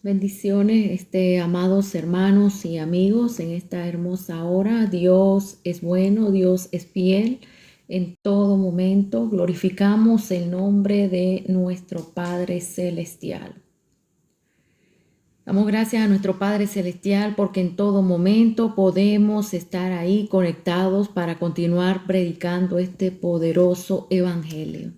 Bendiciones, amados hermanos y amigos, en esta hermosa hora. Dios es bueno, Dios es fiel en todo momento. Glorificamos el nombre de nuestro Padre Celestial. Damos gracias a nuestro Padre Celestial porque en todo momento podemos estar ahí conectados para continuar predicando este poderoso evangelio.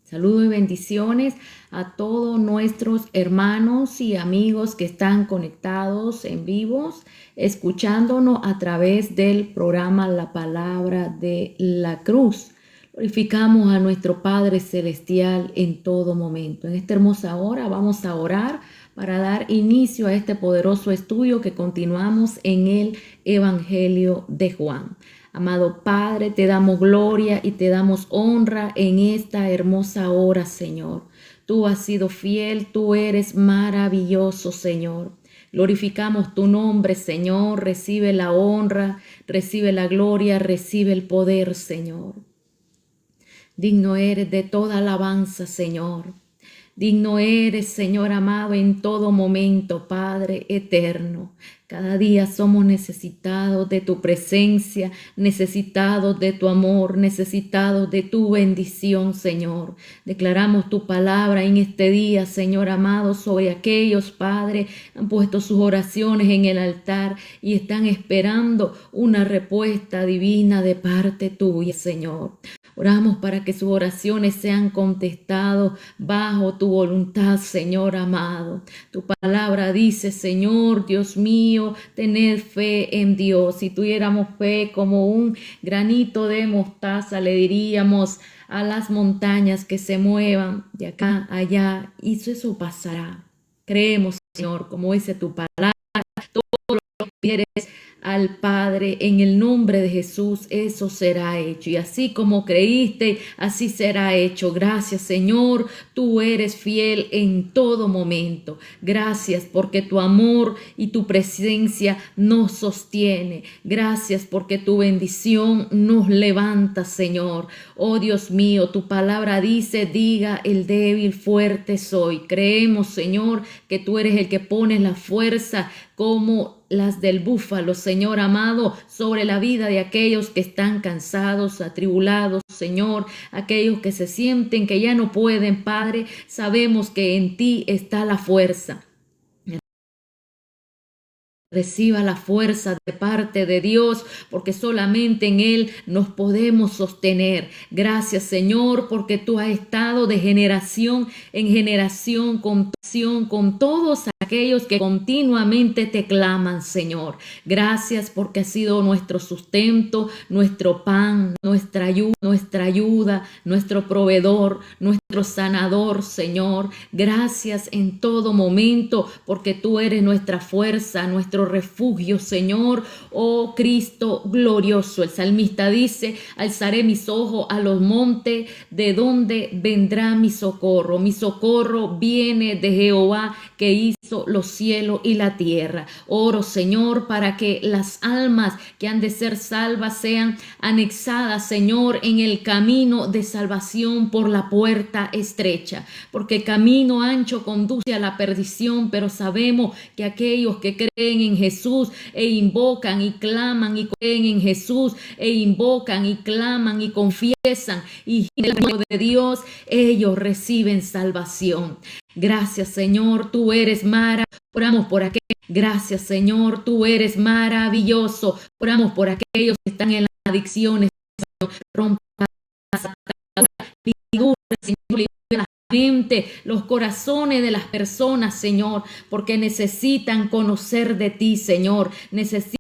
Saludos y bendiciones a todos nuestros hermanos y amigos que están conectados en vivos, escuchándonos a través del programa La Palabra de la Cruz. Glorificamos a nuestro Padre Celestial en todo momento. En esta hermosa hora vamos a orar para dar inicio a este poderoso estudio que continuamos en el Evangelio de Juan. Amado Padre, te damos gloria y te damos honra en esta hermosa hora, Señor. Tú has sido fiel, tú eres maravilloso, Señor. Glorificamos tu nombre, Señor. Recibe la honra, recibe la gloria, recibe el poder, Señor. Digno eres de toda alabanza, Señor. Digno eres, Señor amado, en todo momento, Padre eterno. Cada día somos necesitados de tu presencia, necesitados de tu amor, necesitados de tu bendición, Señor. Declaramos tu palabra en este día, Señor amado, sobre aquellos, Padre, han puesto sus oraciones en el altar y están esperando una respuesta divina de parte tuya, Señor. Oramos para que sus oraciones sean contestadas bajo tu voluntad, Señor amado. Tu palabra dice, Señor, Dios mío, tened fe en Dios. Si tuviéramos fe como un granito de mostaza, le diríamos a las montañas que se muevan de acá a allá, y eso pasará. Creemos, Señor, como dice tu palabra, todo lo que quieres al Padre en el nombre de Jesús, eso será hecho. Y así como creíste, así será hecho. Gracias, Señor, tú eres fiel en todo momento. Gracias porque tu amor y tu presencia nos sostiene. Gracias porque tu bendición nos levanta, Señor. Oh Dios mío, tu palabra dice, diga el débil, fuerte soy. Creemos, Señor, que tú eres el que pones la fuerza como las del búfalo, Señor amado, sobre la vida de aquellos que están cansados, atribulados, Señor, aquellos que se sienten que ya no pueden, Padre, sabemos que en ti está la fuerza. Reciba la fuerza de parte de Dios, porque solamente en Él nos podemos sostener. Gracias, Señor, porque tú has estado de generación en generación con todos aquellos que continuamente te claman, Señor. Gracias porque has sido nuestro sustento, nuestro pan, nuestra ayuda, nuestro proveedor, nuestro sanador, Señor. Gracias en todo momento, porque tú eres nuestra fuerza, nuestro refugio, Señor. Oh Cristo glorioso. El salmista dice, alzaré mis ojos a los montes, de donde vendrá mi socorro. Mi socorro viene de Jehová, que hizo los cielos y la tierra. Oro, Señor, para que las almas que han de ser salvas sean anexadas, Señor, en el camino de salvación por la puerta estrecha, porque el camino ancho conduce a la perdición, pero sabemos que aquellos que creen en Jesús e invocan y claman y creen en Jesús e invocan y claman y confiesan y en el nombre de Dios, ellos reciben salvación. Gracias, Señor, tú eres maravilloso. Oramos por aquellos. Gracias, Señor, tú eres maravilloso. Oramos por aquellos que están en las adicciones. Rompa las ataduras, Señor, la mente, los corazones de las personas, Señor, porque necesitan conocer de ti, Señor. Necesitan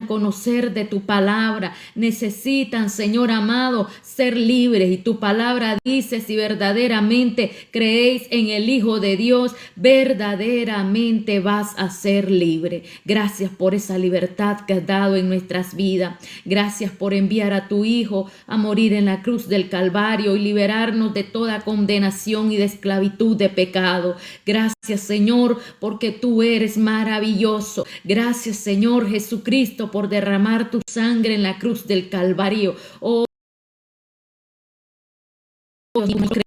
conocer de tu palabra, necesitan, Señor amado, ser libres, y tu palabra dice, si verdaderamente creéis en el Hijo de Dios, verdaderamente vas a ser libre. Gracias por esa libertad que has dado en nuestras vidas. Gracias por enviar a tu Hijo a morir en la cruz del Calvario y liberarnos de toda condenación y de esclavitud de pecado. Gracias, Señor, porque tú eres maravilloso. Gracias, Señor Jesucristo, por por derramar tu sangre en la cruz del Calvario. Oh,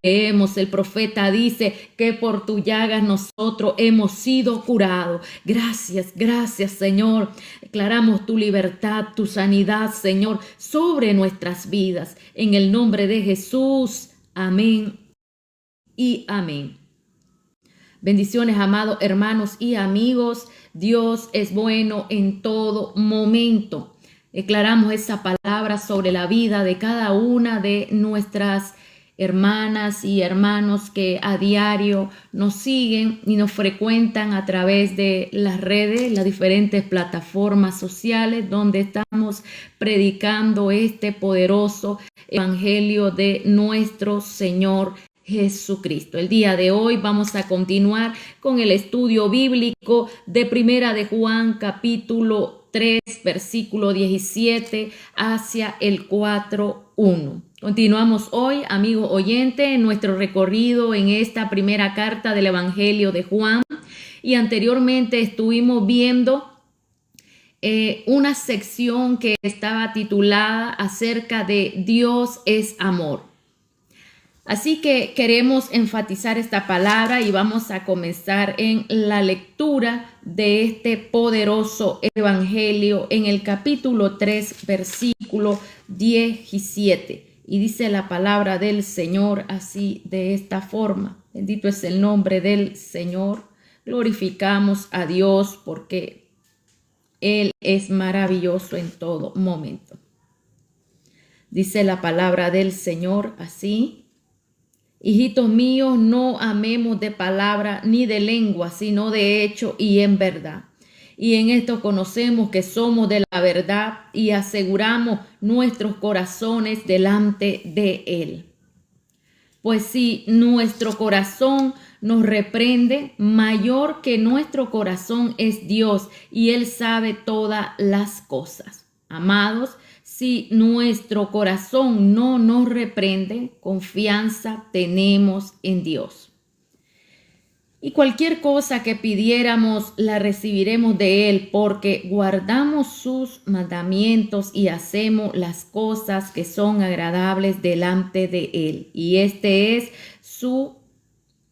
creemos, el profeta dice que por tu llagas nosotros hemos sido curados. Gracias, gracias, Señor. Declaramos tu libertad, tu sanidad, Señor, sobre nuestras vidas. En el nombre de Jesús. Amén y amén. Bendiciones, amados hermanos y amigos. Dios es bueno en todo momento. Declaramos esa palabra sobre la vida de cada una de nuestras hermanas y hermanos que a diario nos siguen y nos frecuentan a través de las redes, las diferentes plataformas sociales donde estamos predicando este poderoso evangelio de nuestro Señor Jesucristo. El día de hoy vamos a continuar con el estudio bíblico de Primera de Juan, capítulo 3, versículo 17 hacia el 4:1. Continuamos hoy, amigo oyente, en nuestro recorrido en esta primera carta del Evangelio de Juan, y anteriormente estuvimos viendo una sección que estaba titulada acerca de Dios es amor. Así que queremos enfatizar esta palabra y vamos a comenzar en la lectura de este poderoso evangelio en el capítulo 3, versículo 17. Y dice la palabra del Señor así, de esta forma. Bendito es el nombre del Señor. Glorificamos a Dios porque Él es maravilloso en todo momento. Dice la palabra del Señor así. Hijitos míos, no amemos de palabra ni de lengua, sino de hecho y en verdad. Y en esto conocemos que somos de la verdad y aseguramos nuestros corazones delante de Él. Pues si nuestro corazón nos reprende, mayor que nuestro corazón es Dios y Él sabe todas las cosas. Amados, si nuestro corazón no nos reprende, confianza tenemos en Dios. Y cualquier cosa que pidiéramos la recibiremos de Él, porque guardamos sus mandamientos y hacemos las cosas que son agradables delante de Él. Y este es su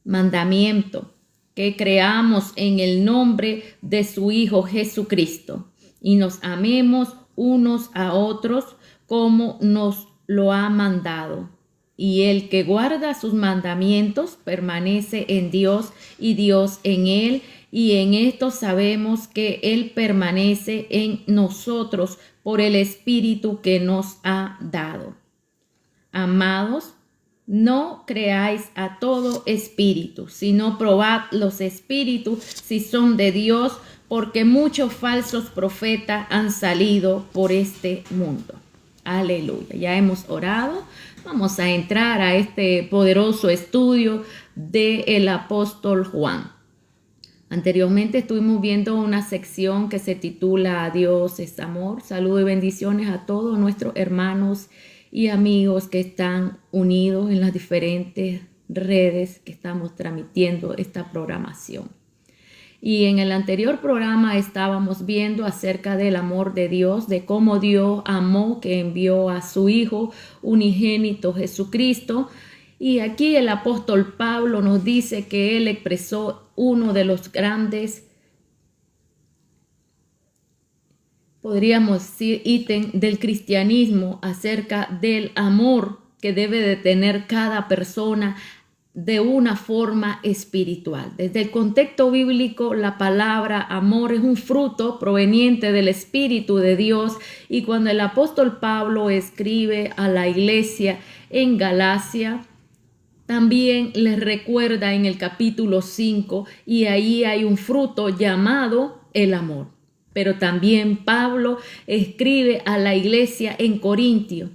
mandamiento, que creamos en el nombre de su Hijo Jesucristo y nos amemos unos a otros como nos lo ha mandado. Y el que guarda sus mandamientos permanece en Dios y Dios en él. Y en esto sabemos que Él permanece en nosotros por el Espíritu que nos ha dado. Amados, no creáis a todo espíritu, sino probad los espíritus si son de Dios, porque muchos falsos profetas han salido por este mundo. Aleluya. Ya hemos orado. Vamos a entrar a este poderoso estudio del apóstol Juan. Anteriormente estuvimos viendo una sección que se titula Dios es amor. Saludos y bendiciones a todos nuestros hermanos y amigos que están unidos en las diferentes redes que estamos transmitiendo esta programación. Y en el anterior programa estábamos viendo acerca del amor de Dios, de cómo Dios amó, que envió a su Hijo unigénito Jesucristo. Y aquí el apóstol Pablo nos dice que él expresó uno de los grandes, podríamos decir, ítem del cristianismo acerca del amor que debe de tener cada persona de una forma espiritual. Desde el contexto bíblico, la palabra amor es un fruto proveniente del Espíritu de Dios, y cuando el apóstol Pablo escribe a la iglesia en Galacia, también les recuerda en el capítulo 5, y ahí hay un fruto llamado el amor. Pero también Pablo escribe a la iglesia en Corintio,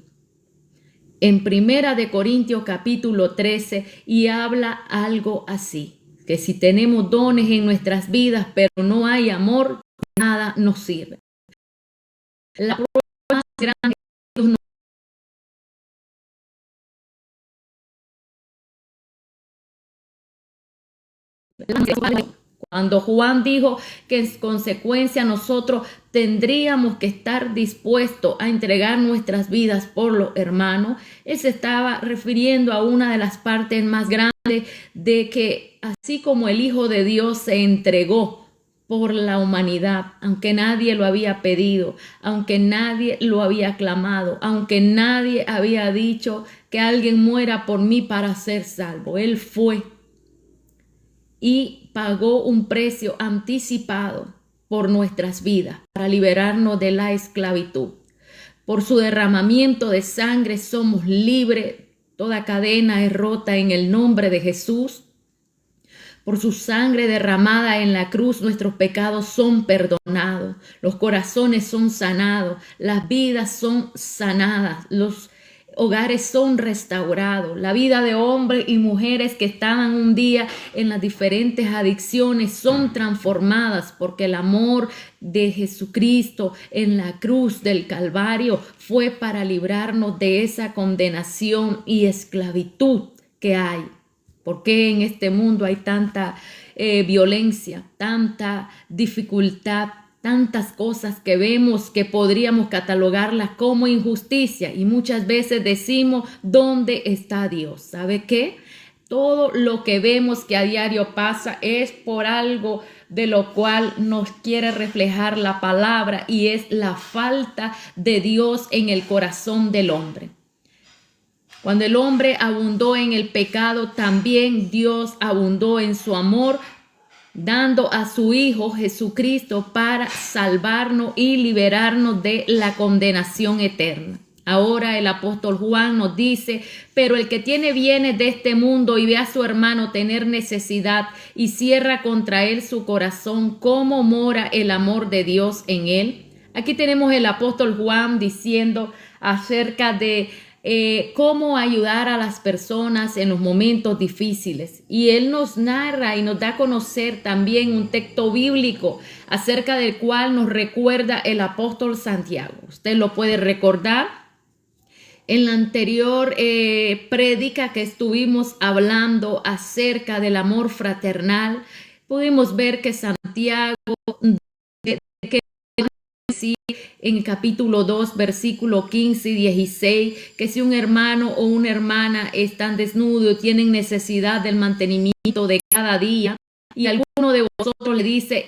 en Primera de Corintios capítulo 13, y habla algo así, que si tenemos dones en nuestras vidas, pero no hay amor, nada nos sirve. La prueba más grande Cuando Juan dijo que en consecuencia nosotros tendríamos que estar dispuestos a entregar nuestras vidas por los hermanos, él se estaba refiriendo a una de las partes más grandes de que así como el Hijo de Dios se entregó por la humanidad, aunque nadie lo había pedido, aunque nadie lo había clamado, aunque nadie había dicho que alguien muera por mí para ser salvo, él fue y pagó un precio anticipado por nuestras vidas para liberarnos de la esclavitud. Por su derramamiento de sangre somos libres, toda cadena es rota en el nombre de Jesús. Por su sangre derramada en la cruz, nuestros pecados son perdonados, los corazones son sanados, las vidas son sanadas, los hogares son restaurados. La vida de hombres y mujeres que estaban un día en las diferentes adicciones son transformadas porque el amor de Jesucristo en la cruz del Calvario fue para librarnos de esa condenación y esclavitud que hay. ¿Por qué en este mundo hay tanta violencia, tanta dificultad, tantas cosas que vemos que podríamos catalogarlas como injusticia? Y muchas veces decimos, ¿dónde está Dios? ¿Sabe qué? Todo lo que vemos que a diario pasa es por algo de lo cual nos quiere reflejar la palabra, y es la falta de Dios en el corazón del hombre. Cuando el hombre abundó en el pecado, también Dios abundó en su amor, dando a su Hijo Jesucristo para salvarnos y liberarnos de la condenación eterna. Ahora el apóstol Juan nos dice, pero el que tiene bienes de este mundo y ve a su hermano tener necesidad y cierra contra él su corazón, ¿cómo mora el amor de Dios en él? Aquí tenemos el apóstol Juan diciendo acerca de cómo ayudar a las personas en los momentos difíciles. Y él nos narra y nos da a conocer también un texto bíblico acerca del cual nos recuerda el apóstol Santiago. Usted lo puede recordar. En la anterior prédica que estuvimos hablando acerca del amor fraternal, pudimos ver que Santiago en el capítulo 2, versículo 15 y 16, que si un hermano o una hermana están desnudos, tienen necesidad del mantenimiento de cada día, y alguno de vosotros le dice,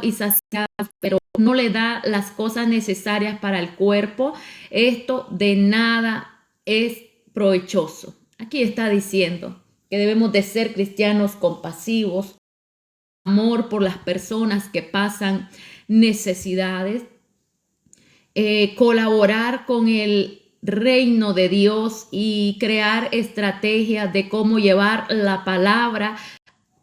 y saciados, pero no le da las cosas necesarias para el cuerpo, esto de nada es provechoso. Aquí está diciendo que debemos de ser cristianos compasivos, amor por las personas que pasan necesidades, colaborar con el reino de Dios y crear estrategias de cómo llevar la palabra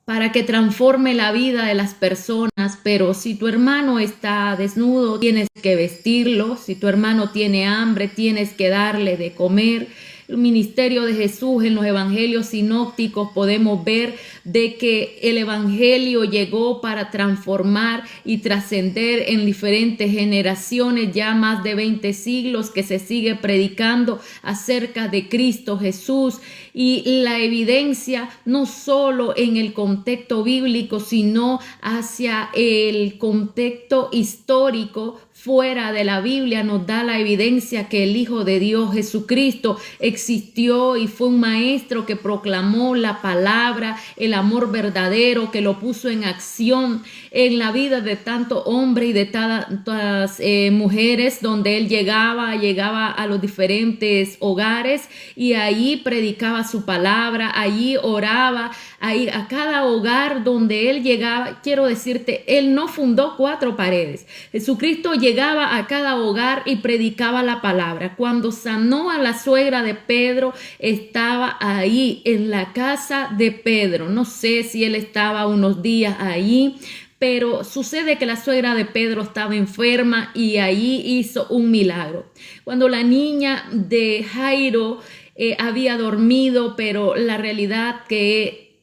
para que transforme la vida de las personas. Pero si tu hermano está desnudo, tienes que vestirlo. Si tu hermano tiene hambre, tienes que darle de comer. El ministerio de Jesús en los evangelios sinópticos podemos ver de que el evangelio llegó para transformar y trascender en diferentes generaciones, ya más de 20 siglos que se sigue predicando acerca de Cristo Jesús, y la evidencia no solo en el contexto bíblico, sino hacia el contexto histórico fuera de la Biblia nos da la evidencia que el Hijo de Dios Jesucristo existió y fue un maestro que proclamó la palabra, el amor verdadero, que lo puso en acción en la vida de tanto hombre y de tantas mujeres, donde él llegaba a los diferentes hogares y ahí predicaba su palabra, allí oraba, ahí a cada hogar donde él llegaba. Quiero decirte, él no fundó 4 paredes. Jesucristo llegaba a cada hogar y predicaba la palabra. Cuando sanó a la suegra de Pedro, estaba ahí en la casa de Pedro. No sé si él estaba unos días ahí, pero sucede que la suegra de Pedro estaba enferma y ahí hizo un milagro. Cuando la niña de Jairo había dormido, pero la realidad que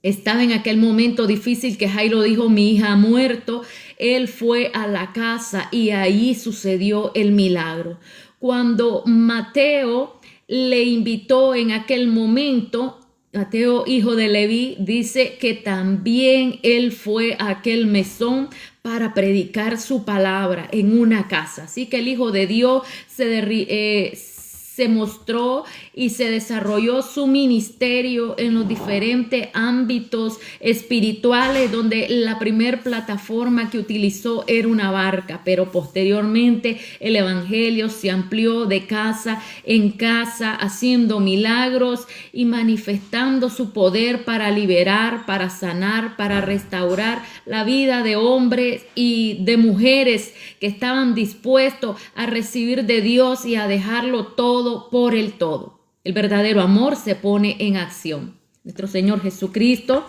estaba en aquel momento difícil que Jairo dijo, mi hija ha muerto, él fue a la casa y ahí sucedió el milagro. Cuando Mateo le invitó en aquel momento, Mateo, hijo de Leví, dice que también él fue a aquel mesón para predicar su palabra en una casa. Así que el Hijo de Dios se mostró y se desarrolló su ministerio en los diferentes ámbitos espirituales, donde la primer plataforma que utilizó era una barca, pero posteriormente el evangelio se amplió de casa en casa, haciendo milagros y manifestando su poder para liberar, para sanar, para restaurar la vida de hombres y de mujeres que estaban dispuestos a recibir de Dios y a dejarlo todo por el todo. El verdadero amor se pone en acción. Nuestro Señor Jesucristo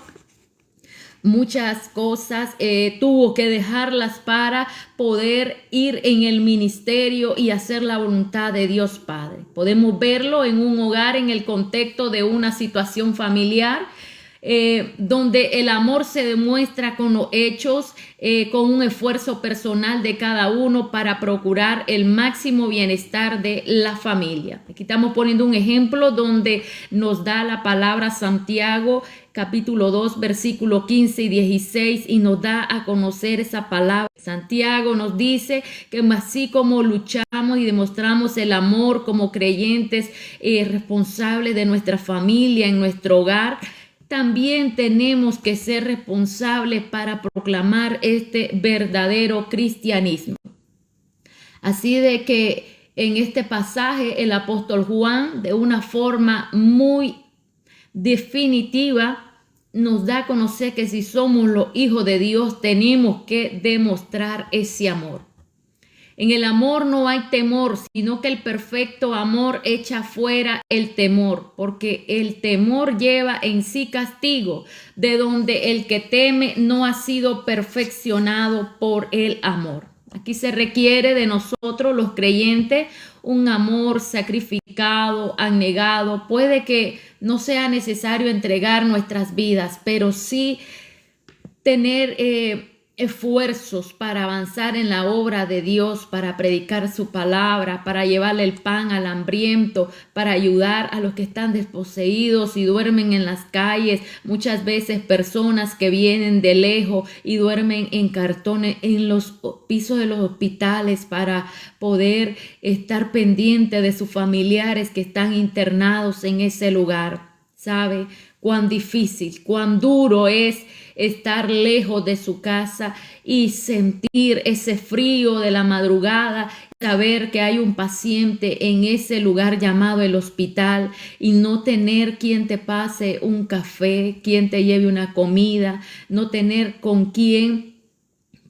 muchas cosas tuvo que dejarlas para poder ir en el ministerio y hacer la voluntad de Dios Padre. Podemos verlo en un hogar, en el contexto de una situación familiar, donde el amor se demuestra con los hechos, con un esfuerzo personal de cada uno para procurar el máximo bienestar de la familia. Aquí estamos poniendo un ejemplo donde nos da la palabra Santiago, capítulo 2, versículo 15 y 16, y nos da a conocer esa palabra. Santiago nos dice que así como luchamos y demostramos el amor como creyentes responsables de nuestra familia, en nuestro hogar, también tenemos que ser responsables para proclamar este verdadero cristianismo. Así de que en este pasaje el apóstol Juan, de una forma muy definitiva, nos da a conocer que si somos los hijos de Dios tenemos que demostrar ese amor. En el amor no hay temor, sino que el perfecto amor echa fuera el temor, porque el temor lleva en sí castigo, de donde el que teme no ha sido perfeccionado por el amor. Aquí se requiere de nosotros, los creyentes, un amor sacrificado, abnegado. Puede que no sea necesario entregar nuestras vidas, pero sí tener esfuerzos para avanzar en la obra de Dios, para predicar su palabra, para llevarle el pan al hambriento, para ayudar a los que están desposeídos y duermen en las calles. Muchas veces personas que vienen de lejos y duermen en cartones en los pisos de los hospitales para poder estar pendiente de sus familiares que están internados en ese lugar. ¿Sabe cuán difícil, cuán duro es estar lejos de su casa y sentir ese frío de la madrugada, saber que hay un paciente en ese lugar llamado el hospital y no tener quien te pase un café, quien te lleve una comida, no tener con quien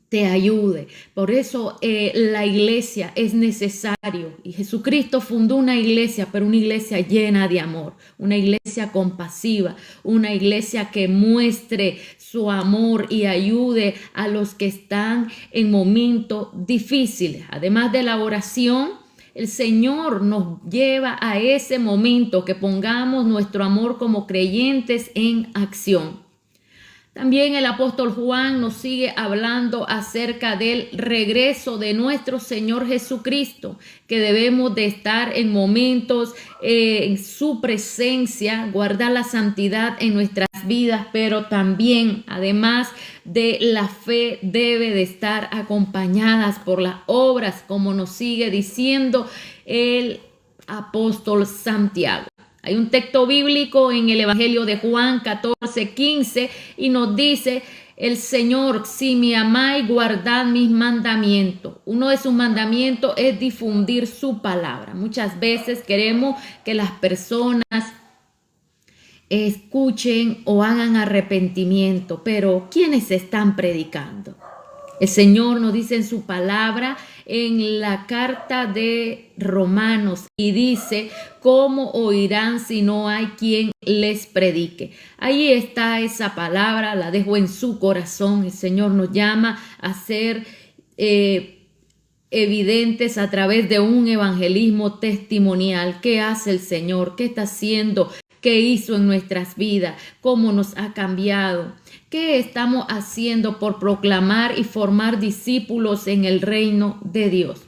te ayude? Por eso la iglesia es necesario, y Jesucristo fundó una iglesia, pero una iglesia llena de amor, una iglesia compasiva, una iglesia que muestre su amor y ayude a los que están en momentos difíciles. Además de la oración, el Señor nos lleva a ese momento que pongamos nuestro amor como creyentes en acción. También el apóstol Juan nos sigue hablando acerca del regreso de nuestro Señor Jesucristo, que debemos de estar en momentos en su presencia, guardar la santidad en nuestras vidas, pero también, además de la fe, debe de estar acompañadas por las obras, como nos sigue diciendo el apóstol Santiago. Hay un texto bíblico en el Evangelio de Juan 14:15 y nos dice el Señor: si me amáis, guardad mis mandamientos. Uno de sus mandamientos es difundir su palabra. Muchas veces queremos que las personas escuchen o hagan arrepentimiento, pero ¿quiénes están predicando? El Señor nos dice en su palabra, en la carta de Romanos, y dice: ¿cómo oirán si no hay quien les predique? Ahí está esa palabra, la dejo en su corazón. El Señor nos llama a ser evidentes a través de un evangelismo testimonial. ¿Qué hace el Señor? ¿Qué está haciendo? ¿Qué hizo en nuestras vidas? ¿Cómo nos ha cambiado? ¿Qué estamos haciendo por proclamar y formar discípulos en el reino de Dios?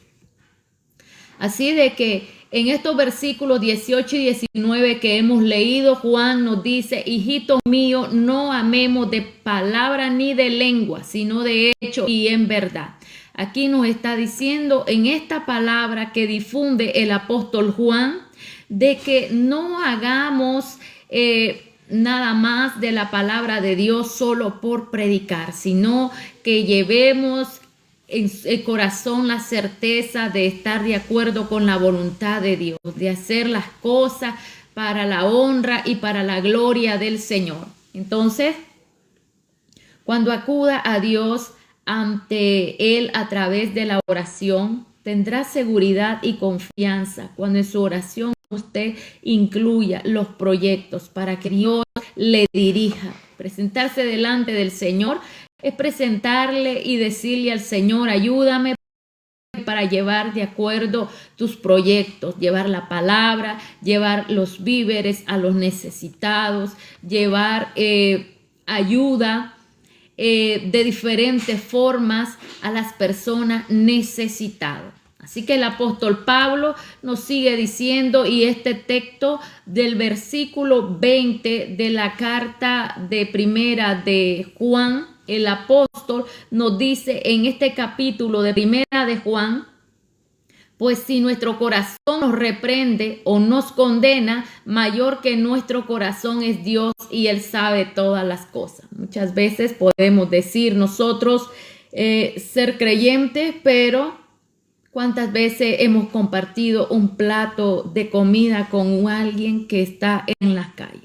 Así de que En estos versículos 18 y 19 que hemos leído, Juan nos dice: hijitos míos, no amemos de palabra ni de lengua, sino de hecho y en verdad. Aquí nos está diciendo en esta palabra que difunde el apóstol Juan, de que no hagamos nada más de la palabra de Dios solo por predicar, sino que llevemos en el corazón la certeza de estar de acuerdo con la voluntad de Dios, de hacer las cosas para la honra y para la gloria del Señor. Entonces, cuando acuda a Dios ante Él a través de la oración, tendrá seguridad y confianza cuando en su oración usted incluya los proyectos para que Dios le dirija. Presentarse delante del Señor es presentarle y decirle al Señor: ayúdame para llevar de acuerdo tus proyectos, llevar la palabra, llevar los víveres a los necesitados, llevar ayuda de diferentes formas a las personas necesitadas. Así que el apóstol Pablo nos sigue diciendo, y este texto del versículo 20 de la carta de primera de Juan, el apóstol nos dice en este capítulo de primera de Juan: pues si nuestro corazón nos reprende o nos condena, mayor que nuestro corazón es Dios, y Él sabe todas las cosas. Muchas veces podemos decir nosotros ser creyentes, pero ¿cuántas veces hemos compartido un plato de comida con alguien que está en la calle?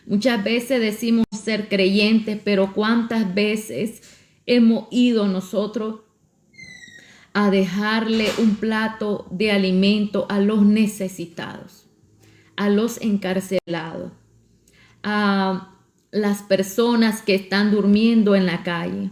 Muchas veces decimos ser creyentes, pero ¿cuántas veces hemos ido nosotros a dejarle un plato de alimento a los necesitados, a los encarcelados, a las personas que están durmiendo en la calle?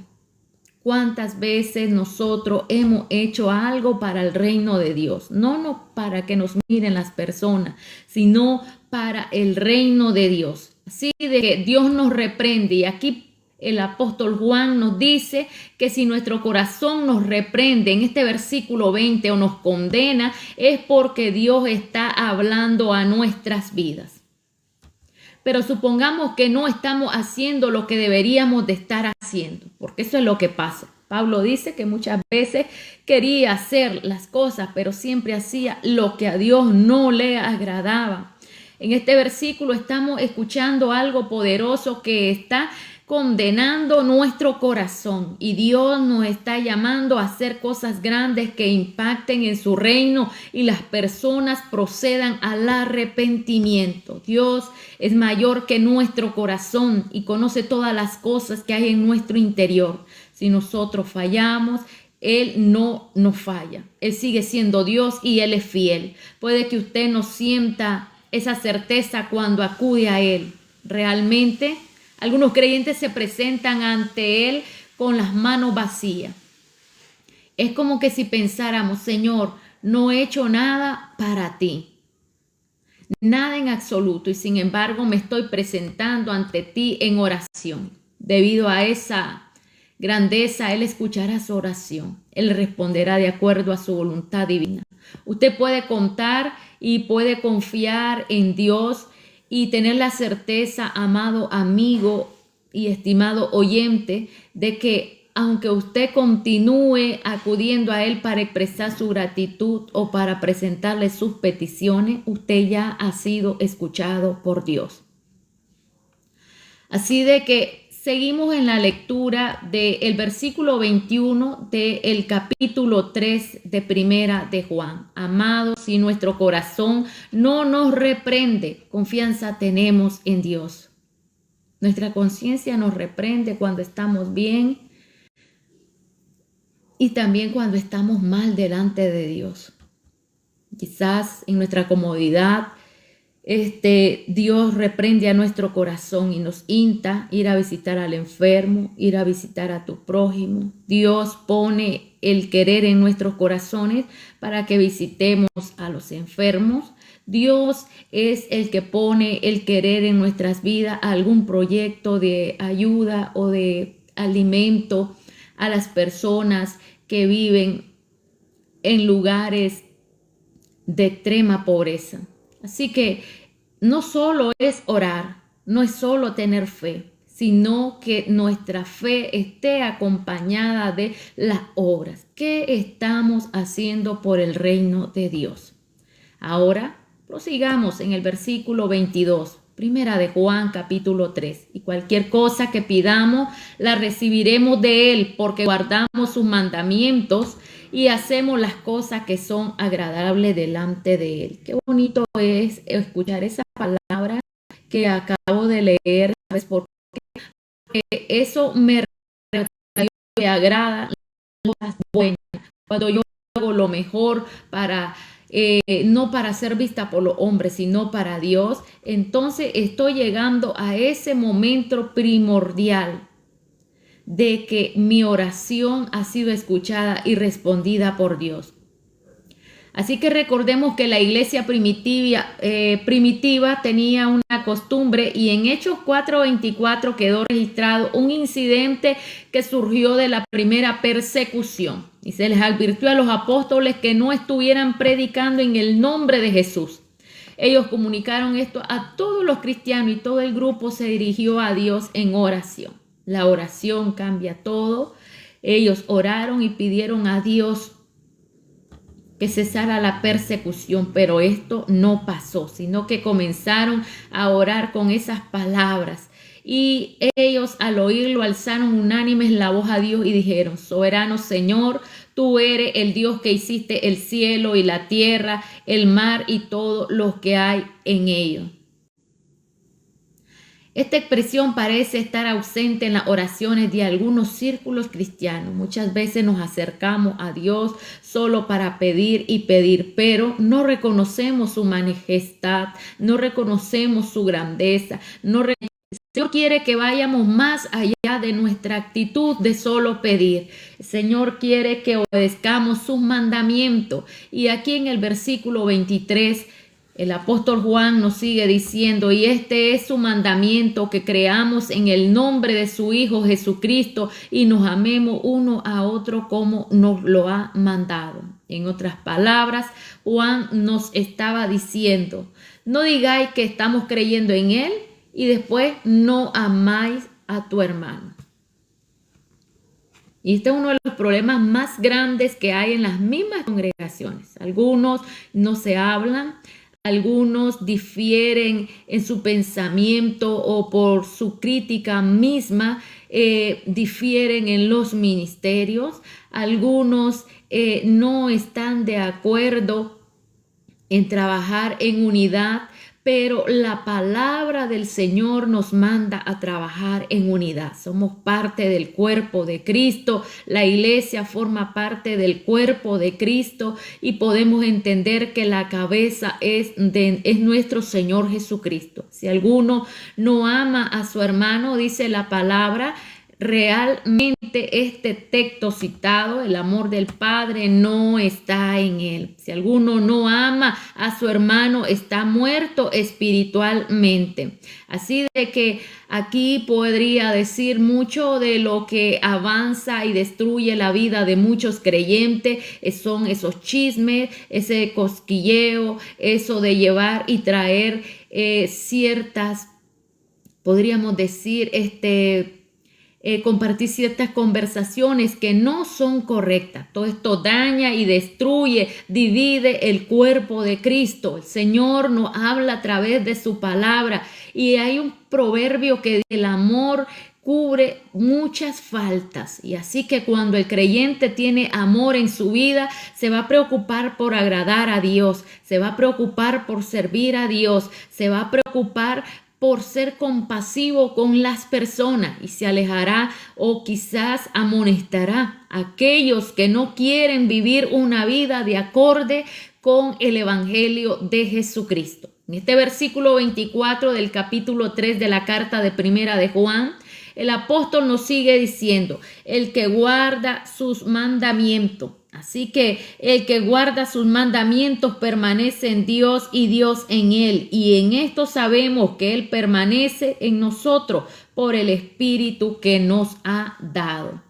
¿Cuántas veces nosotros hemos hecho algo para el reino de Dios? No para que nos miren las personas, sino para el reino de Dios. Así de que Dios nos reprende, y aquí el apóstol Juan nos dice que si nuestro corazón nos reprende en este versículo 20 o nos condena, es porque Dios está hablando a nuestras vidas. Pero supongamos que no estamos haciendo lo que deberíamos de estar haciendo, porque eso es lo que pasa. Pablo dice que muchas veces quería hacer las cosas, pero siempre hacía lo que a Dios no le agradaba. En este versículo estamos escuchando algo poderoso que está condenando nuestro corazón, y Dios nos está llamando a hacer cosas grandes que impacten en su reino y las personas procedan al arrepentimiento. Dios es mayor que nuestro corazón y conoce todas las cosas que hay en nuestro interior. Si nosotros fallamos, Él no nos falla. Él sigue siendo Dios y Él es fiel. Puede que usted no sienta esa certeza cuando acude a Él. Realmente, algunos creyentes se presentan ante Él con las manos vacías. Es como que si pensáramos: Señor, no he hecho nada para ti, nada en absoluto, y sin embargo me estoy presentando ante ti en oración. Debido a esa grandeza, Él escuchará su oración. Él responderá de acuerdo a su voluntad divina. Usted puede contar y puede confiar en Dios y tener la certeza, amado amigo y estimado oyente, de que aunque usted continúe acudiendo a Él para expresar su gratitud o para presentarle sus peticiones, usted ya ha sido escuchado por Dios. Así de que seguimos en la lectura del versículo 21 del capítulo 3 de primera de Juan. Amados, si nuestro corazón no nos reprende, confianza tenemos en Dios. Nuestra conciencia nos reprende cuando estamos bien y también cuando estamos mal delante de Dios. Quizás en nuestra comodidad, Dios reprende a nuestro corazón y nos insta a ir a visitar al enfermo, ir a visitar a tu prójimo. Dios pone el querer en nuestros corazones para que visitemos a los enfermos. Dios es el que pone el querer en nuestras vidas a algún proyecto de ayuda o de alimento a las personas que viven en lugares de extrema pobreza. Así que no solo es orar, no es solo tener fe, sino que nuestra fe esté acompañada de las obras. ¿Qué estamos haciendo por el reino de Dios? Ahora prosigamos en el versículo 22. Primera de Juan capítulo 3. Y cualquier cosa que pidamos la recibiremos de Él, porque guardamos sus mandamientos y hacemos las cosas que son agradables delante de Él. Qué bonito es escuchar esa palabra que acabo de leer, ¿sabes? Porque eso me agrada, las cosas buenas. Cuando yo hago lo mejor para no para ser vista por los hombres, sino para Dios, entonces estoy llegando a ese momento primordial de que mi oración ha sido escuchada y respondida por Dios. Así que recordemos que la iglesia primitiva tenía una costumbre, y en Hechos 4:24 quedó registrado un incidente que surgió de la primera persecución. Y se les advirtió a los apóstoles que no estuvieran predicando en el nombre de Jesús. Ellos comunicaron esto a todos los cristianos y todo el grupo se dirigió a Dios en oración. La oración cambia todo. Ellos oraron y pidieron a Dios que cesara la persecución, pero esto no pasó, sino que comenzaron a orar con esas palabras. Y ellos al oírlo alzaron unánimes la voz a Dios y dijeron: soberano Señor, tú eres el Dios que hiciste el cielo y la tierra, el mar y todo lo que hay en ellos. Esta expresión parece estar ausente en las oraciones de algunos círculos cristianos. Muchas veces nos acercamos a Dios solo para pedir y pedir, pero no reconocemos su majestad, no reconocemos su grandeza, el Señor quiere que vayamos más allá de nuestra actitud de solo pedir. El Señor quiere que obedezcamos sus mandamientos. Y aquí en el versículo 23, el apóstol Juan nos sigue diciendo: y este es su mandamiento, que creamos en el nombre de su Hijo Jesucristo y nos amemos uno a otro como nos lo ha mandado. En otras palabras, Juan nos estaba diciendo: no digáis que estamos creyendo en Él y después no amáis a tu hermano. Y este es uno de los problemas más grandes que hay en las mismas congregaciones. Algunos no se hablan, algunos difieren en su pensamiento o por su crítica misma, difieren en los ministerios. Algunos no están de acuerdo en trabajar en unidad, pero la palabra del Señor nos manda a trabajar en unidad. Somos parte del cuerpo de Cristo, la iglesia forma parte del cuerpo de Cristo y podemos entender que la cabeza es nuestro Señor Jesucristo. Si alguno no ama a su hermano, dice la palabra, realmente este texto citado, el amor del Padre no está en él. Si alguno no ama a su hermano, está muerto espiritualmente. Así de que aquí podría decir mucho de lo que avanza y destruye la vida de muchos creyentes. Son esos chismes, ese cosquilleo, eso de llevar y traer ciertas, podríamos decir, compartir ciertas conversaciones que no son correctas. Todo esto daña y destruye, divide el cuerpo de Cristo. El Señor nos habla a través de su palabra y hay un proverbio que dice: el amor cubre muchas faltas. Y así que cuando el creyente tiene amor en su vida, se va a preocupar por agradar a Dios, se va a preocupar por servir a Dios, se va a preocupar por ser compasivo con las personas y se alejará o quizás amonestará a aquellos que no quieren vivir una vida de acorde con el evangelio de Jesucristo. En este versículo 24 del capítulo 3 de la carta de Primera de Juan, el apóstol nos sigue diciendo: el que guarda sus mandamientos. Así que el que guarda sus mandamientos permanece en Dios y Dios en él. Y en esto sabemos que Él permanece en nosotros por el Espíritu que nos ha dado.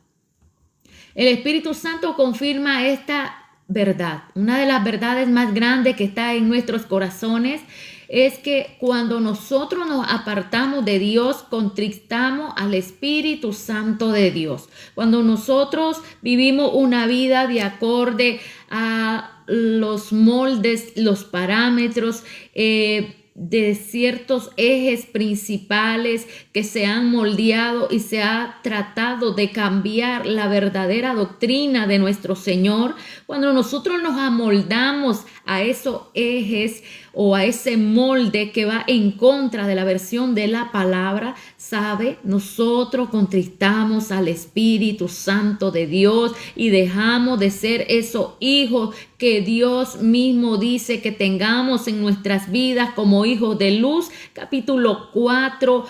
El Espíritu Santo confirma esta verdad, una de las verdades más grandes que está en nuestros corazones es que cuando nosotros nos apartamos de Dios, contristamos al Espíritu Santo de Dios. Cuando nosotros vivimos una vida de acorde a los moldes, los parámetros, de ciertos ejes principales que se han moldeado y se ha tratado de cambiar la verdadera doctrina de nuestro Señor, cuando nosotros nos amoldamos a esos ejes o a ese molde que va en contra de la versión de la palabra, ¿sabe? Nosotros contristamos al Espíritu Santo de Dios y dejamos de ser esos hijos que Dios mismo dice que tengamos en nuestras vidas como hijos de luz. Capítulo 4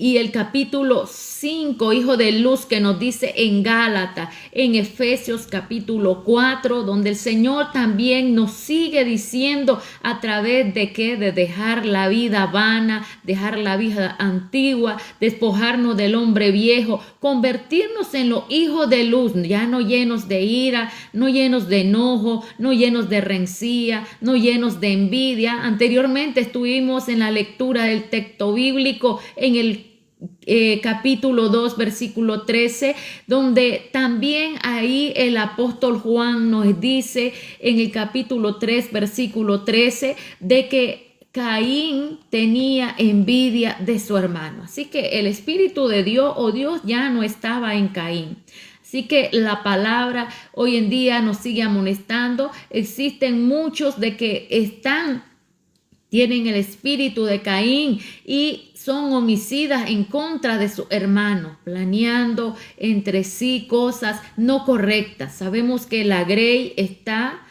y el capítulo 5, hijo de luz, que nos dice en Gálatas, en Efesios capítulo 4, donde el Señor también nos sigue diciendo a través de qué, de dejar la vida vana, dejar la vida antigua, despojarnos del hombre viejo, convertirnos en los hijos de luz, ya no llenos de ira, no llenos de enojo, no llenos de rencilla, no llenos de envidia. Anteriormente estuvimos en la lectura del texto bíblico en el capítulo 2, versículo 13, donde también ahí el apóstol Juan nos dice en el capítulo 3, versículo 13, de que Caín tenía envidia de su hermano. Así que el Espíritu de Dios o Dios ya no estaba en Caín. Así que la palabra hoy en día nos sigue amonestando. Existen muchos de que tienen el espíritu de Caín y son homicidas en contra de su hermano, planeando entre sí cosas no correctas. Sabemos que la grey está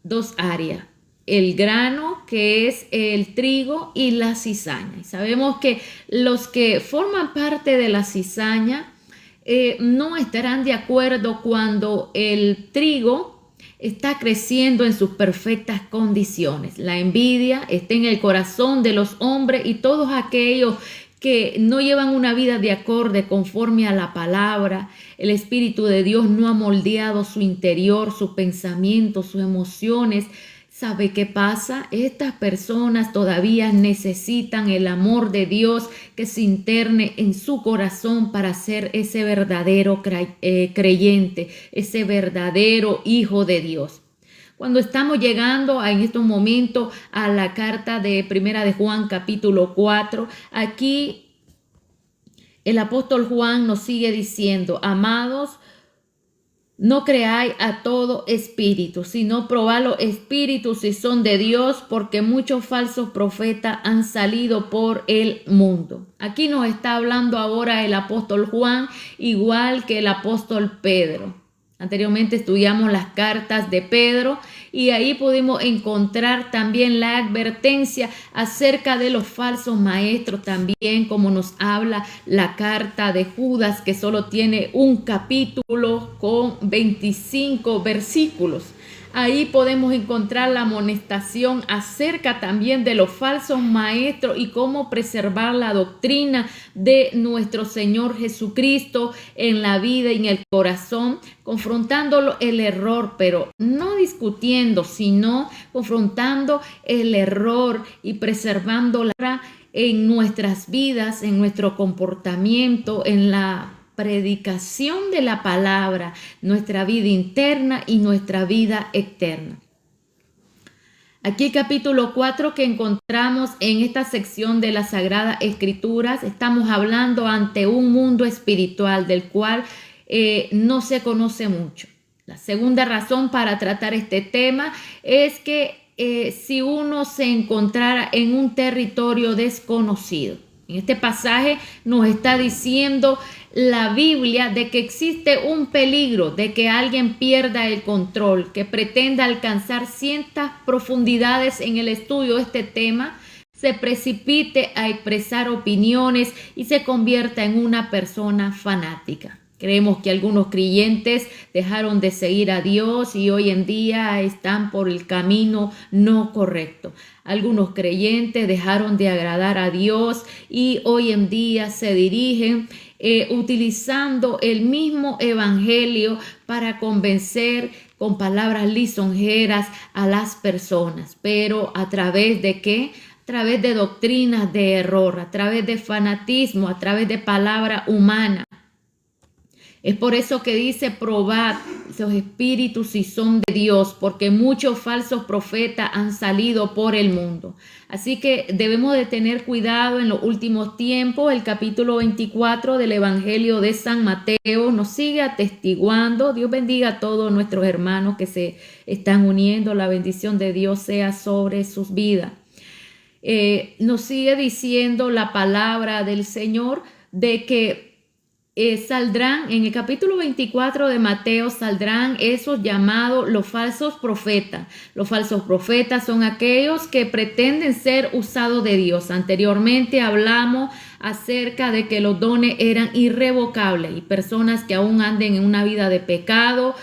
dos áreas: el grano, que es el trigo, y la cizaña. Y sabemos que los que forman parte de la cizaña no estarán de acuerdo cuando el trigo está creciendo en sus perfectas condiciones. La envidia está en el corazón de los hombres y todos aquellos que no llevan una vida de acorde conforme a la palabra. El Espíritu de Dios no ha moldeado su interior, sus pensamientos, sus emociones. ¿Sabe qué pasa? Estas personas todavía necesitan el amor de Dios que se interne en su corazón para ser ese verdadero creyente, ese verdadero hijo de Dios. Cuando estamos llegando en estos momentos a la carta de Primera de Juan capítulo 4, aquí el apóstol Juan nos sigue diciendo: amados, no creáis a todo espíritu, sino probad los espíritus si son de Dios, porque muchos falsos profetas han salido por el mundo. Aquí nos está hablando ahora el apóstol Juan, igual que el apóstol Pedro. Anteriormente estudiamos las cartas de Pedro y ahí pudimos encontrar también la advertencia acerca de los falsos maestros, también como nos habla la carta de Judas, que solo tiene un capítulo con 25 versículos. Ahí podemos encontrar la amonestación acerca también de los falsos maestros y cómo preservar la doctrina de nuestro Señor Jesucristo en la vida y en el corazón, confrontando el error, pero no discutiendo, sino confrontando el error y preservando en nuestras vidas, en nuestro comportamiento, en la predicación de la palabra, nuestra vida interna y nuestra vida externa. Aquí el capítulo 4 que encontramos en esta sección de las Sagradas Escrituras, estamos hablando ante un mundo espiritual del cual no se conoce mucho. La segunda razón para tratar este tema es que si uno se encontrara en un territorio desconocido. En este pasaje nos está diciendo la Biblia de que existe un peligro de que alguien pierda el control, que pretenda alcanzar ciertas profundidades en el estudio de este tema, se precipite a expresar opiniones y se convierta en una persona fanática. Creemos que algunos creyentes dejaron de seguir a Dios y hoy en día están por el camino no correcto. Algunos creyentes dejaron de agradar a Dios y hoy en día se dirigen utilizando el mismo evangelio para convencer con palabras lisonjeras a las personas. Pero ¿a través de qué? A través de doctrinas de error, a través de fanatismo, a través de palabra humana. Es por eso que dice: probad los espíritus si son de Dios, porque muchos falsos profetas han salido por el mundo. Así que debemos de tener cuidado en los últimos tiempos. El capítulo 24 del Evangelio de San Mateo nos sigue atestiguando. Dios bendiga a todos nuestros hermanos que se están uniendo. La bendición de Dios sea sobre sus vidas. Nos sigue diciendo la palabra del Señor de que saldrán, en el capítulo 24 de Mateo, saldrán esos llamados los falsos profetas. Los falsos profetas son aquellos que pretenden ser usados de Dios. Anteriormente hablamos acerca de que los dones eran irrevocables y personas que aún anden en una vida de pecado,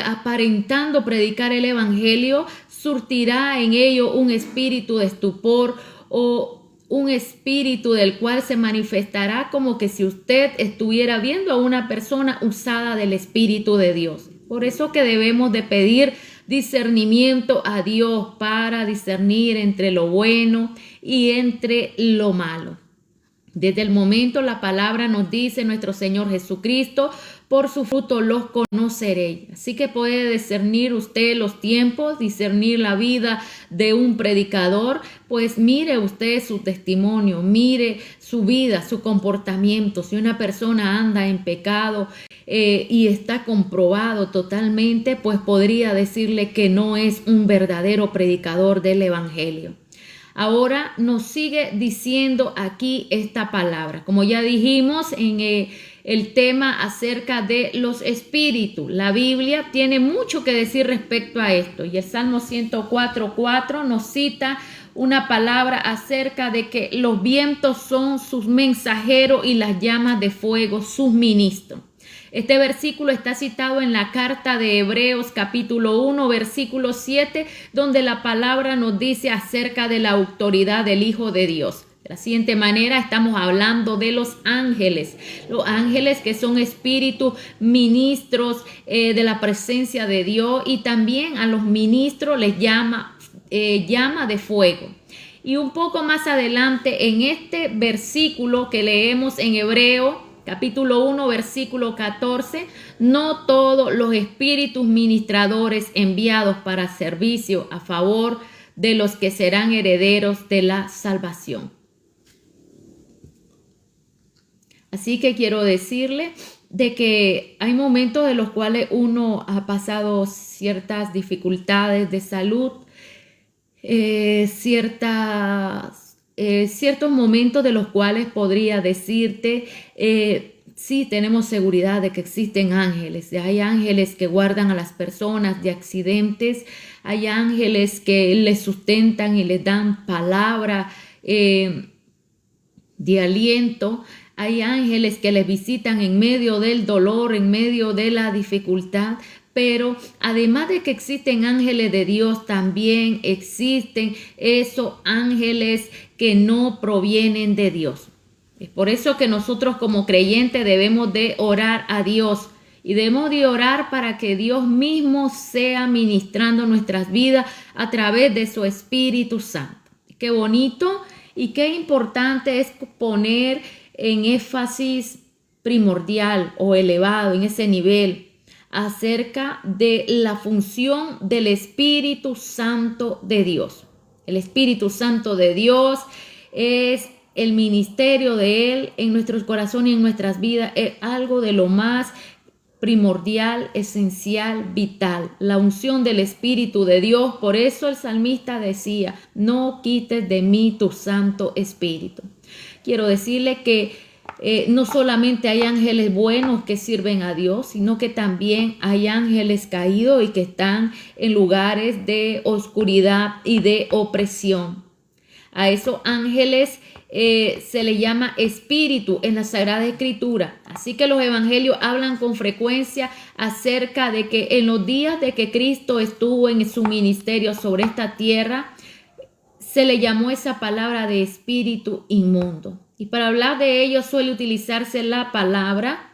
aparentando predicar el evangelio, surtirá en ello un espíritu de estupor o un espíritu del cual se manifestará como que si usted estuviera viendo a una persona usada del Espíritu de Dios. Por eso que debemos de pedir discernimiento a Dios para discernir entre lo bueno y entre lo malo. Desde el momento la palabra nos dice nuestro Señor Jesucristo: por su fruto los conoceréis. Así que puede discernir usted los tiempos, discernir la vida de un predicador. Pues mire usted su testimonio, mire su vida, su comportamiento. Si una persona anda en pecado y está comprobado totalmente, pues podría decirle que no es un verdadero predicador del evangelio. Ahora nos sigue diciendo aquí esta palabra. Como ya dijimos en el tema acerca de los espíritus, la Biblia tiene mucho que decir respecto a esto. Y el Salmo 104:4 nos cita una palabra acerca de que los vientos son sus mensajeros y las llamas de fuego sus ministros. Este versículo está citado en la carta de Hebreos capítulo 1, versículo 7, donde la palabra nos dice acerca de la autoridad del Hijo de Dios. De la siguiente manera, estamos hablando de los ángeles que son espíritus ministros de la presencia de Dios, y también a los ministros les llama de fuego. Y un poco más adelante en este versículo que leemos en Hebreo capítulo 1, versículo 14, no todos los espíritus ministradores enviados para servicio a favor de los que serán herederos de la salvación. Así que quiero decirle de que hay momentos en los cuales uno ha pasado ciertas dificultades de salud, ciertos momentos de los cuales podría decirte, sí tenemos seguridad de que existen ángeles. Hay ángeles que guardan a las personas de accidentes, hay ángeles que les sustentan y les dan palabra de aliento. Hay ángeles que les visitan en medio del dolor, en medio de la dificultad. Pero además de que existen ángeles de Dios, también existen esos ángeles que no provienen de Dios. Es por eso que nosotros como creyentes debemos de orar a Dios y debemos de orar para que Dios mismo sea ministrando nuestras vidas a través de su Espíritu Santo. Qué bonito y qué importante es poner en énfasis primordial o elevado en ese nivel acerca de la función del Espíritu Santo de Dios. El Espíritu Santo de Dios es el ministerio de Él en nuestros corazones y en nuestras vidas. Es algo de lo más primordial, esencial, vital. La unción del Espíritu de Dios. Por eso el salmista decía: no quites de mí tu Santo Espíritu. Quiero decirle que no solamente hay ángeles buenos que sirven a Dios, sino que también hay ángeles caídos y que están en lugares de oscuridad y de opresión. A esos ángeles se le llama espíritu en la Sagrada Escritura. Así que los evangelios hablan con frecuencia acerca de que en los días de que Cristo estuvo en su ministerio sobre esta tierra, se le llamó esa palabra de espíritu inmundo. Y para hablar de ello suele utilizarse la palabra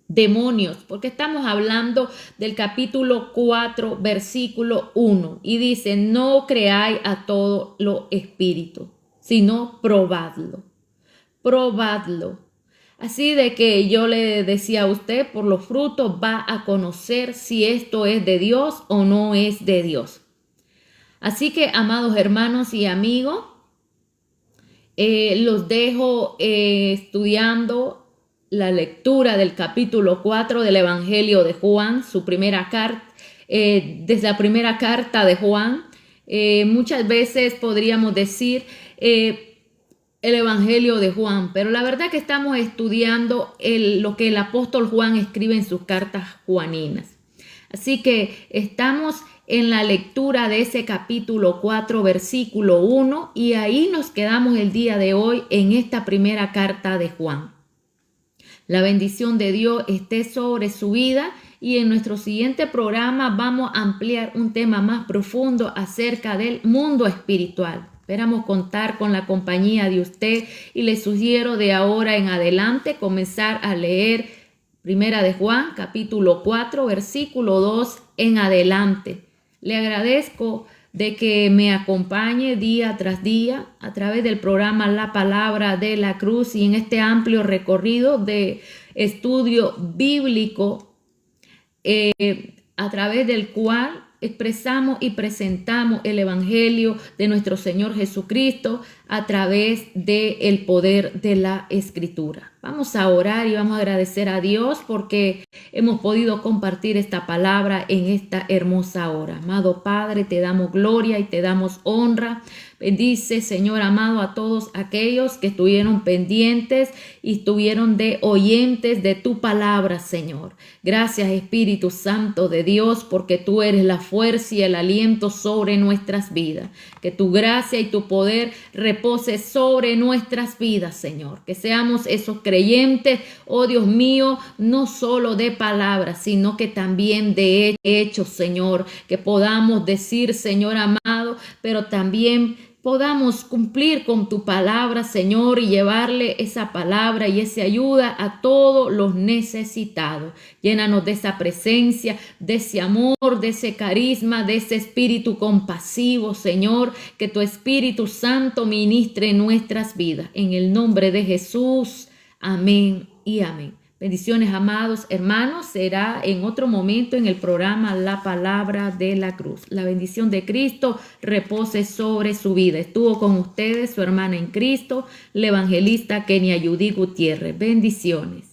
demonios, porque estamos hablando del capítulo 4, versículo 1, y dice: no creáis a todo lo espíritu, sino probadlo. Probadlo. Así de que yo le decía a usted, por los frutos va a conocer si esto es de Dios o no es de Dios. Así que, amados hermanos y amigos, los dejo estudiando la lectura del capítulo 4 del Evangelio de Juan, su primera carta, desde la primera carta de Juan. Muchas veces podríamos decir el Evangelio de Juan, pero la verdad que estamos estudiando lo que el apóstol Juan escribe en sus cartas juaninas. Así que estamos en la lectura de ese capítulo 4, versículo 1, y ahí nos quedamos el día de hoy en esta primera carta de Juan. La bendición de Dios esté sobre su vida, y en nuestro siguiente programa vamos a ampliar un tema más profundo acerca del mundo espiritual. Esperamos contar con la compañía de usted y le sugiero de ahora en adelante comenzar a leer Primera de Juan, capítulo 4, versículo 2 en adelante. Le agradezco de que me acompañe día tras día a través del programa La Palabra de la Cruz y en este amplio recorrido de estudio bíblico a través del cual expresamos y presentamos el Evangelio de nuestro Señor Jesucristo a través del poder de la Escritura. Vamos a orar y vamos a agradecer a Dios porque hemos podido compartir esta palabra en esta hermosa hora. Amado Padre, te damos gloria y te damos honra. Bendice, Señor amado, a todos aquellos que estuvieron pendientes y estuvieron de oyentes de tu palabra, Señor. Gracias, Espíritu Santo de Dios, porque tú eres la fuerza y el aliento sobre nuestras vidas. Que tu gracia y tu poder repose sobre nuestras vidas, Señor. Que seamos esos creyentes, oh Dios mío, no solo de palabras, sino que también de hechos, Señor. Que podamos decir, Señor amado, pero también podamos cumplir con tu palabra, Señor, y llevarle esa palabra y esa ayuda a todos los necesitados. Llénanos de esa presencia, de ese amor, de ese carisma, de ese espíritu compasivo, Señor, que tu Espíritu Santo ministre en nuestras vidas. En el nombre de Jesús, amén y amén. Bendiciones, amados hermanos. Será en otro momento en el programa La Palabra de la Cruz. La bendición de Cristo repose sobre su vida. Estuvo con ustedes su hermana en Cristo, la evangelista Kenia Judy Gutiérrez. Bendiciones.